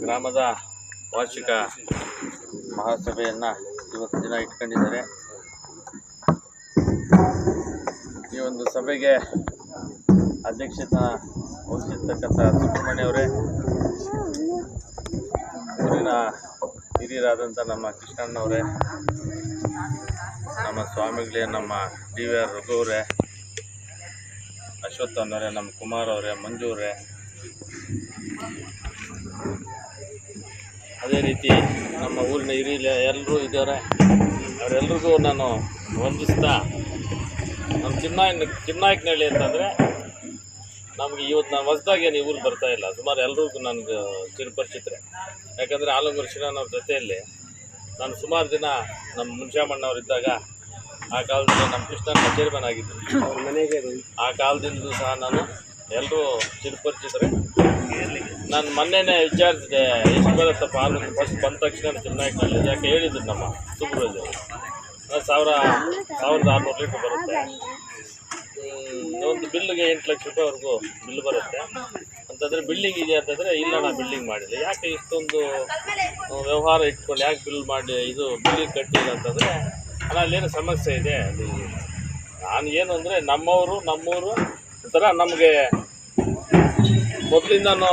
ಗ್ರಾಮದ ವಾರ್ಷಿಕ ಮಹಾಸಭೆಯನ್ನು ಇವತ್ತು ದಿನ ಇಟ್ಕೊಂಡಿದ್ದಾರೆ. ಈ ಒಂದು ಸಭೆಗೆ ಅಧ್ಯಕ್ಷತೆ ವಹಿಸಿರ್ತಕ್ಕಂಥ ಸುಬ್ರಹ್ಮಣ್ಯ ಅವರೇ, ಊರಿನ ಹಿರಿಯರಾದಂಥ ನಮ್ಮ ಕೃಷ್ಣಣ್ಣವರೇ, ನಮ್ಮ ಸ್ವಾಮಿಗಳೇ, ನಮ್ಮ DVR ರಘು ಅವರೇ, ಅಶ್ವತ್ಥನವರೇ, ನಮ್ಮ ಕುಮಾರ್ ಅವರೇ, ಮಂಜು ಅವರೇ, ಅದೇ ರೀತಿ ನಮ್ಮ ಊರಿನ ಹಿರಿಯ ಎಲ್ಲರೂ ಇದ್ದಾರೆ. ಅವರೆಲ್ರಿಗೂ ನಾನು ವಂದಿಸ್ತಾ, ನಮ್ಮ ಚಿನ್ನಾಯಕನಹಳ್ಳಿ ಅಂತಂದರೆ ನಮಗೆ ಇವತ್ತು ನಾನು ಹೊಸದಾಗಿ ನೀವು ಊರಿಗೆ ಬರ್ತಾಯಿಲ್ಲ. ಸುಮಾರು ಎಲ್ರಿಗೂ ನನಗೆ ಚಿರಪರಿಚಿತರೆ. ಯಾಕಂದರೆ ಆಲಂಗೂರು ಶ್ರೀನವ್ರ ಜೊತೆಯಲ್ಲಿ ನಾನು ಸುಮಾರು ದಿನ ನಮ್ಮ ಮುನ್ಷಾಮಣ್ಣವರಿದ್ದಾಗ ಆ ಕಾಲದಲ್ಲಿ ನಮ್ಮ ಕೃಷ್ಣನ ಚೇರ್ಮನ್ ಆಗಿದ್ದರು. ಆ ಕಾಲದಿಂದಲೂ ಸಹ ನಾನು ಎಲ್ಲರೂ ಚಿರಪರಿಚಿತರೆ. ನಾನು ಮೊನ್ನೆನೇ ವಿಚಾರಿಸಿದೆ, ಎಷ್ಟು ಬರುತ್ತಪ್ಪ ಹಾಲು ಫಸ್ಟ್ ಬಂದ ತಕ್ಷಣ ಚಿನ್ನಾಯಕನಹಳ್ಳಿ ಯಾಕೆ ಹೇಳಿದ್ರು ನಮ್ಮ ಸುಬ್ರಹ್ಮಣ್ಯ 1600 ಲೀಟ್ರ್ ಬರುತ್ತೆ. ಒಂದು ಬಿಲ್ಲಿಗೆ 8 ಲಕ್ಷ ರೂಪಾಯಿವರೆಗೂ ಬಿಲ್ ಬರುತ್ತೆ ಅಂತಂದರೆ ಬಿಲ್ಡಿಂಗ್ ಇದೆ ಅಂತಂದರೆ ಇಲ್ಲ, ನಾನು ಬಿಲ್ಡಿಂಗ್ ಮಾಡಿಲ್ಲ. ಯಾಕೆ ಇಷ್ಟೊಂದು ವ್ಯವಹಾರ ಇಟ್ಕೊಂಡು ಯಾಕೆ ಬಿಲ್ ಮಾಡಿ ಇದು ಬಿಲ್ಲಿಂಗ್ ಕಟ್ಟಿಲ್ಲ ಅಂತಂದರೆ ಅಲ್ಲೇನು ಸಮಸ್ಯೆ ಇದೆ. ಅದು ನಾನು ಏನು ಅಂದರೆ ನಮ್ಮೂರು ಒಂಥರ ನಮಗೆ ಮೊದಲಿಂದನೂ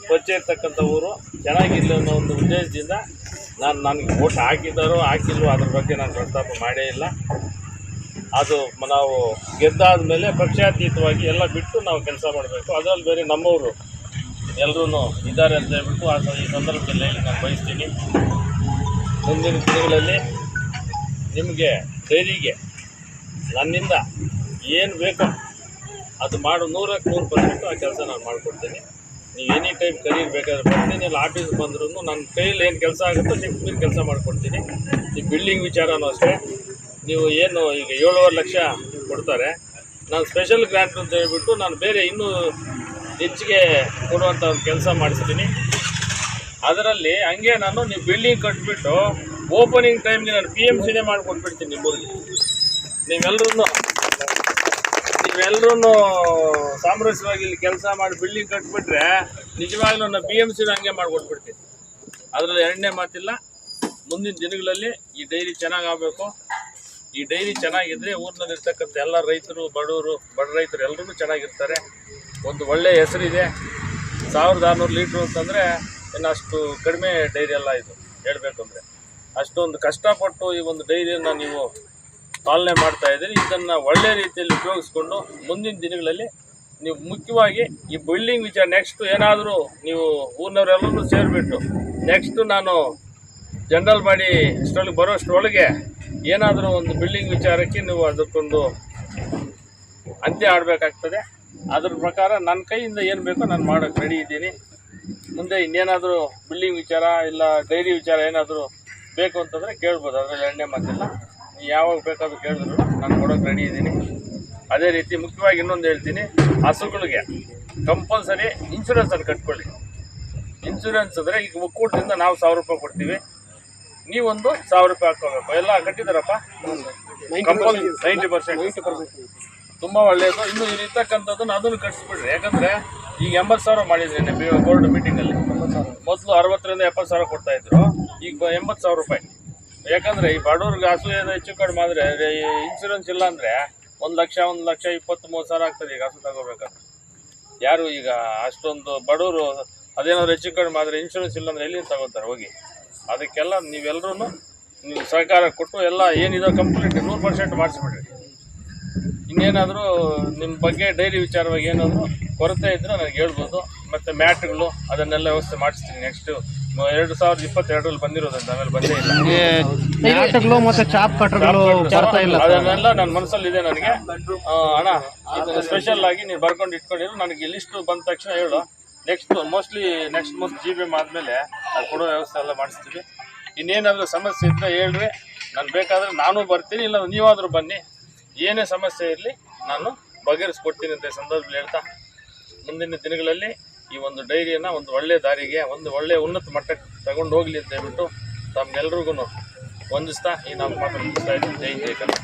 ಪರಿಚಯ ಇರ್ತಕ್ಕಂಥ ಊರು ಚೆನ್ನಾಗಿಲ್ಲ ಅನ್ನೋ ಒಂದು ಉದ್ದೇಶದಿಂದ ನನಗೆ ಓಟ್ ಹಾಕಿದ್ದಾರೋ ಹಾಕಿಲ್ವೋ ಅದ್ರ ಬಗ್ಗೆ ನಾನು ಪ್ರಸ್ತಾಪ ಮಾಡೇ ಇಲ್ಲ. ಅದು ನಾವು ಗೆದ್ದಾದ ಮೇಲೆ ಪಕ್ಷಾತೀತವಾಗಿ ಎಲ್ಲ ಬಿಟ್ಟು ನಾವು ಕೆಲಸ ಮಾಡಬೇಕು. ಅದರಲ್ಲಿ ಬೇರೆ ನಮ್ಮವರು ಎಲ್ಲರೂ ಇದ್ದಾರೆ ಅಂತ ಹೇಳ್ಬಿಟ್ಟು ಈ ಸಂದರ್ಭದಲ್ಲಿ ನಾನು ಬಯಸ್ತೀನಿ. ಮುಂದಿನ ದಿನಗಳಲ್ಲಿ ನಿಮಗೆ ಡೈರಿಗೆ ನನ್ನಿಂದ ಏನು ಬೇಕೋ ಅದು ಮಾಡು 100% ಆ ಕೆಲಸ ನಾನು ಮಾಡಿಕೊಡ್ತೀನಿ. ನೀವು ಎನಿ ಟೈಮ್ ಕರೀರ್ ಬೇಕಾದ್ರೆ ಬರ್ತೀನಿ. ಇಲ್ಲ ಆಫೀಸ್ ಬಂದ್ರೂ ನನ್ನ ಕೈಯಲ್ಲಿ ಏನು ಕೆಲಸ ಆಗುತ್ತೋ ಶಿಫ್ಟ್ ಕೆಲಸ ಮಾಡಿಕೊಡ್ತೀನಿ. ಈ ಬಿಲ್ಡಿಂಗ್ ವಿಚಾರನೂ ಅಷ್ಟೇ. ನೀವು ಏನು ಈಗ 7.5 ಲಕ್ಷ ಕೊಡ್ತಾರೆ, ನಾನು ಸ್ಪೆಷಲ್ ಗ್ರಾಂಟ್ ಅಂತ ಹೇಳ್ಬಿಟ್ಟು ನಾನು ಬೇರೆ ಇನ್ನೂ ಹೆಚ್ಚಿಗೆ ಕೊಡುವಂಥ ಒಂದು ಕೆಲಸ ಮಾಡಿಸ್ತೀನಿ. ಅದರಲ್ಲಿ ಹಂಗೆ ನೀವು ಬಿಲ್ಡಿಂಗ್ ಕಟ್ಬಿಟ್ಟು ಓಪನಿಂಗ್ ಟೈಮ್ಗೆ ನಾನು PMCನೇ ಮಾಡಿಕೊಟ್ಬಿಡ್ತೀನಿ ನಿಮ್ಮೂರಿಗೆ. ನೀವೆಲ್ಲರೂ ಸಾಮರಸ್ಯವಾಗಿ ಇಲ್ಲಿ ಕೆಲಸ ಮಾಡಿ ಬಿಲ್ಡಿಂಗ್ ಕಟ್ಬಿಟ್ರೆ ನಿಜವಾಗ್ಲೂ ನಾನು BMCನ ಹಂಗೆ ಮಾಡಿಕೊಟ್ಬಿಡ್ತೀನಿ. ಅದರಲ್ಲಿ ಎರಡನೇ ಮಾತಿಲ್ಲ. ಮುಂದಿನ ದಿನಗಳಲ್ಲಿ ಈ ಡೈರಿ ಚೆನ್ನಾಗಾಗಬೇಕು. ಈ ಡೈರಿ ಚೆನ್ನಾಗಿದ್ದರೆ ಊರಿನಲ್ಲಿರ್ತಕ್ಕಂಥ ಎಲ್ಲ ರೈತರು, ಬಡ ರೈತರು ಎಲ್ಲರೂ ಚೆನ್ನಾಗಿರ್ತಾರೆ. ಒಂದು ಒಳ್ಳೆಯ ಹೆಸರಿದೆ. 1600 ಲೀಟ್ರು ಅಂತಂದರೆ ಇನ್ನು ಅಷ್ಟು ಕಡಿಮೆ ಡೈರಿ ಎಲ್ಲ ಇದು ಹೇಳಬೇಕು ಅಂದರೆ. ಅಷ್ಟೊಂದು ಕಷ್ಟಪಟ್ಟು ಈ ಒಂದು ಡೈರಿಯನ್ನು ನೀವು ಪಾಲನೆ ಮಾಡ್ತಾಯಿದ್ದೀರಿ. ಇದನ್ನು ಒಳ್ಳೆಯ ರೀತಿಯಲ್ಲಿ ಉಪಯೋಗಿಸ್ಕೊಂಡು ಮುಂದಿನ ದಿನಗಳಲ್ಲಿ ನೀವು ಮುಖ್ಯವಾಗಿ ಈ ಬಿಲ್ಡಿಂಗ್ ವಿಚಾರ ನೆಕ್ಸ್ಟು ಏನಾದರೂ ನೀವು ಊರಿನವರೆಲ್ಲರೂ ಸೇರಿಬಿಟ್ಟು ನೆಕ್ಸ್ಟು ನಾನು ಜನರಲ್ ಬಾಡಿ ಅಷ್ಟರೊಳಗೆ ಬರೋಷ್ಟರೊಳಗೆ ಏನಾದರೂ ಒಂದು ಬಿಲ್ಡಿಂಗ್ ವಿಚಾರಕ್ಕೆ ನೀವು ಅದಕ್ಕೊಂದು ಅಂತ್ಯ ಆಡಬೇಕಾಗ್ತದೆ. ಅದ್ರ ಪ್ರಕಾರ ನನ್ನ ಕೈಯಿಂದ ಏನು ಬೇಕೋ ನಾನು ಮಾಡೋಕ್ಕೆ ರೆಡಿ ಇದ್ದೀನಿ. ಮುಂದೆ ಇನ್ನೇನಾದರೂ ಬಿಲ್ಡಿಂಗ್ ವಿಚಾರ ಇಲ್ಲ ಡೈರಿ ವಿಚಾರ ಏನಾದರೂ ಬೇಕು ಅಂತಂದರೆ ಕೇಳ್ಬೋದು. ಅದರಲ್ಲಿ ಎರಡನೇ ಮಾತಿಲ್ಲ. ನೀವು ಯಾವಾಗ ಬೇಕಾದರೂ ಕೇಳಿದ್ರು ನಾನು ಕೊಡೋಕ್ಕೆ ರೆಡಿ ಇದ್ದೀನಿ. ಅದೇ ರೀತಿ ಮುಖ್ಯವಾಗಿ ಇನ್ನೊಂದು ಹೇಳ್ತೀನಿ, ಹಸುಗಳಿಗೆ ಕಂಪಲ್ಸರಿ ಇನ್ಶೂರೆನ್ಸನ್ನು ಕಟ್ಕೊಳ್ಳಿ. ಇನ್ಶೂರೆನ್ಸ್ ಅಂದರೆ ಈಗ ಒಕ್ಕೂಟದಿಂದ ನಾವು 1000 ರೂಪಾಯಿ ಕೊಡ್ತೀವಿ, ನೀವೊಂದು 1000 ರೂಪಾಯಿ ಹಾಕ್ಕೋಬೇಕು. ಎಲ್ಲ ಕಟ್ಟಿದ್ದಾರಪ್ಪ ಕಂಪಲ್ಸರಿ 90% ತುಂಬ ಒಳ್ಳೆಯದು. ಇನ್ನು ಇರ್ತಕ್ಕಂಥದ್ದನ್ನು ಅದನ್ನು ಕಟ್ಸ್ಬಿಡ್ರಿ. ಯಾಕಂದರೆ ಈಗ 80,000 ಮಾಡಿದ್ರಿ ಬೋರ್ಡ್ ಮೀಟಿಂಗಲ್ಲಿ. ಮೊದಲು 60,000 ರಿಂದ 70,000 ಕೊಡ್ತಾಯಿದ್ರು, ಈಗ 80,000 ರೂಪಾಯಿ. ಯಾಕಂದರೆ ಈ ಬಡವ್ರಿಗೆ ಹಸು ಏನೋ ಹೆಚ್ಚು ಕಡಿಮೆ ಆದರೆ ಇನ್ಶೂರೆನ್ಸ್ ಇಲ್ಲ ಅಂದರೆ 1,20,000 ಆಗ್ತದೆ ಈಗ ಹಸು ತಗೋಬೇಕಾದ್ರೆ. ಯಾರು ಈಗ ಅಷ್ಟೊಂದು ಬಡವರು ಅದೇನಾದ್ರು ಹೆಚ್ಚು ಕಡಿಮೆ ಆದರೆ ಇನ್ಶೂರೆನ್ಸ್ ಇಲ್ಲ ಅಂದರೆ ಎಲ್ಲಿ ತಗೋತಾರೆ ಹೋಗಿ. ಅದಕ್ಕೆಲ್ಲ ನೀವೆಲ್ಲರೂ ನೀವು ಸಹಕಾರ ಕೊಟ್ಟು ಎಲ್ಲ ಏನಿದೆ ಕಂಪ್ಲೀಟ್ 100% ಮಾಡಿಸ್ಬಿಡ್ರಿ. ಇನ್ನೇನಾದರೂ ನಿಮ್ಮ ಬಗ್ಗೆ ಡೈರಿ ವಿಚಾರವಾಗಿ ಏನಾದರೂ ಕೊರತೆ ಇದ್ದರೆ ನನಗೆ ಹೇಳ್ಬೋದು. ಮತ್ತು ಮ್ಯಾಟ್ಗಳು ಅದನ್ನೆಲ್ಲ ವ್ಯವಸ್ಥೆ ಮಾಡಿಸ್ತೀನಿ. ನೆಕ್ಸ್ಟು 2022ರಲ್ಲಿ ಬಂದಿರೋದ್ರಿಂದ ಆಮೇಲೆ ಬಂದೇ ಇಲ್ಲ. ಅದನ್ನೆಲ್ಲ ನನ್ನ ಮನಸ್ಸಲ್ಲಿದೆ. ನನಗೆ ಅಣ್ಣ ಇದನ್ನು ಸ್ಪೆಷಲ್ ಆಗಿ ನೀವು ಬರ್ಕೊಂಡು ಇಟ್ಕೊಂಡಿರೋ ನನಗೆ ಲಿಸ್ಟು ಬಂದ ತಕ್ಷಣ ಹೇಳು. ನೆಕ್ಸ್ಟ್ ಮಂತ್ GBM ಆದಮೇಲೆ ಅದು ಕೊಡೋ ವ್ಯವಸ್ಥೆ ಎಲ್ಲ ಮಾಡಿಸ್ತೀವಿ. ಇನ್ನೇನಾದರೂ ಸಮಸ್ಯೆ ಇದ್ದರೆ ಹೇಳ್ರಿ, ನಾನು ಬೇಕಾದರೆ ನಾನು ಬರ್ತೀನಿ, ಇಲ್ಲ ನೀವಾದರೂ ಬನ್ನಿ. ಏನೇ ಸಮಸ್ಯೆ ಇರಲಿ ನಾನು ಬಗೆಹರಿಸ್ಕೊಡ್ತೀನಿ ಅಂತ ಸಂದರ್ಭದಲ್ಲಿ ಹೇಳ್ತಾ, ಮುಂದಿನ ದಿನಗಳಲ್ಲಿ ಈ ಒಂದು ಡೈರಿಯನ್ನು ಒಂದು ಒಳ್ಳೆಯ ದಾರಿಗೆ, ಒಂದು ಒಳ್ಳೆಯ ಉನ್ನತ ಮಟ್ಟಕ್ಕೆ ತಗೊಂಡು ಹೋಗಲಿ ಅಂತ ಹೇಳ್ಬಿಟ್ಟು ತಮ್ಗೆಲ್ರಿಗೂ ವಂದಿಸ್ತಾ ಈ ನಮ್ಮ ಮಾತು ಮುಗಿಸ್ತಾ ಇದ್ದೀನಿ. ಜೈ ಕನ್ನಡ.